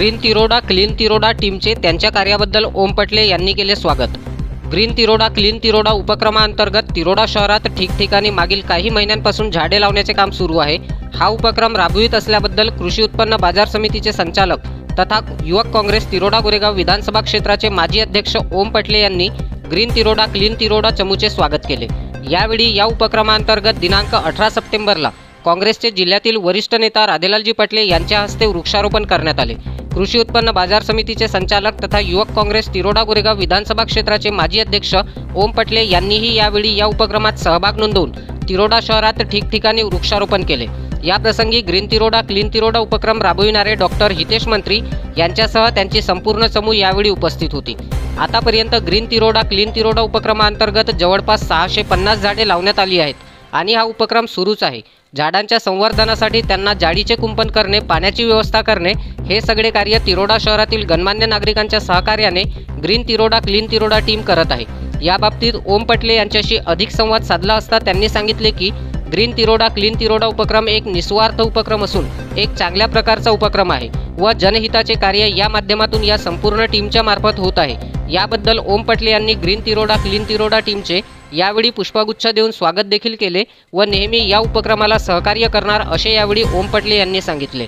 Green Tiroda clean Tiroda टीमचे त्यांच्या कार्याबद्दल ओम पटले यांनी केले स्वागत। ग्रीन तिरोडा क्लीन तिरोडा उपक्रमांतर्गत तिरोडा शहरात ठिकठिकाणी मागील काही महिन्यांपासून झाडे लावण्याचे काम सुरू आहे। हा उपक्रम राबवित असल्याबद्दल कृषी उत्पन्न बाजार समितीचे संचालक तथा युवक काँग्रेस तिरोडा गोरेगाव विधानसभा क्षेत्राचे माजी अध्यक्ष ओम पटले यांनी ग्रीन तिरोडा क्लीन तिरोडा चमूचे स्वागत केले। यावेळी या उपक्रमांतर्गत दिनांक 18 सप्टेंबरला काँग्रेसचे जिल्ह्यातील वरिष्ठ नेता राधेलालजी पटले यांच्या हस्ते वृक्षारोपण करण्यात आले। कृषी उत्पन्न बाजार समितीचे संचालक तथा युवक काँग्रेस तिरोडा गोरेगाव विधानसभा क्षेत्राचे माजी अध्यक्ष ओम पटले यांनीही यावेळी या उपक्रमात सहभाग नोंदवून तिरोडा शहरात ठिकठिकाणी वृक्षारोपण केले। या प्रसंगी ग्रीन तिरोडा क्लीन तिरोडा उपक्रम राबविणारे डॉक्टर हितेश मंत्री यांच्यासह त्यांची संपूर्ण चमू यावेळी उपस्थित होती। आतापर्यंत ग्रीन तिरोडा क्लीन तिरोडा उपक्रमांतर्गत जवळपास 650 झाडे लावण्यात आली आहेत आणि हा उपक्रम सुरूच आहे। झाडांच्या संवर्धनासाठी त्यांना जाळीचे कुंपण करणे, पाण्याची व्यवस्था करणे हे सगळे कार्य तिरोडा शहरातील गणमान्य नागरिकांच्या सहकार्याने green Tiroda clean Tiroda team करत आहे। याबाबतीत ओम पटले यांच्याशी अधिक संवाद साधला असता त्यांनी सांगितले की ग्रीन तिरोडा क्लीन तिरोडा उपक्रम एक निस्वार्थ उपक्रम असून एक चांगल्या प्रकारचा उपक्रम आहे व जनहिताचे कार्य या माध्यमातून या संपूर्ण टीमच्या मार्फत होत आहे। याबद्दल ओम पटले यांनी ग्रीन तिरोडा क्लीन तिरोडा टीमचे यावेळी पुष्पगुच्छ देऊन स्वागत देखील केले व नेहमी या उपक्रमाला सहकार्य करणार असे यावेळी ओम पटले यांनी सांगितले।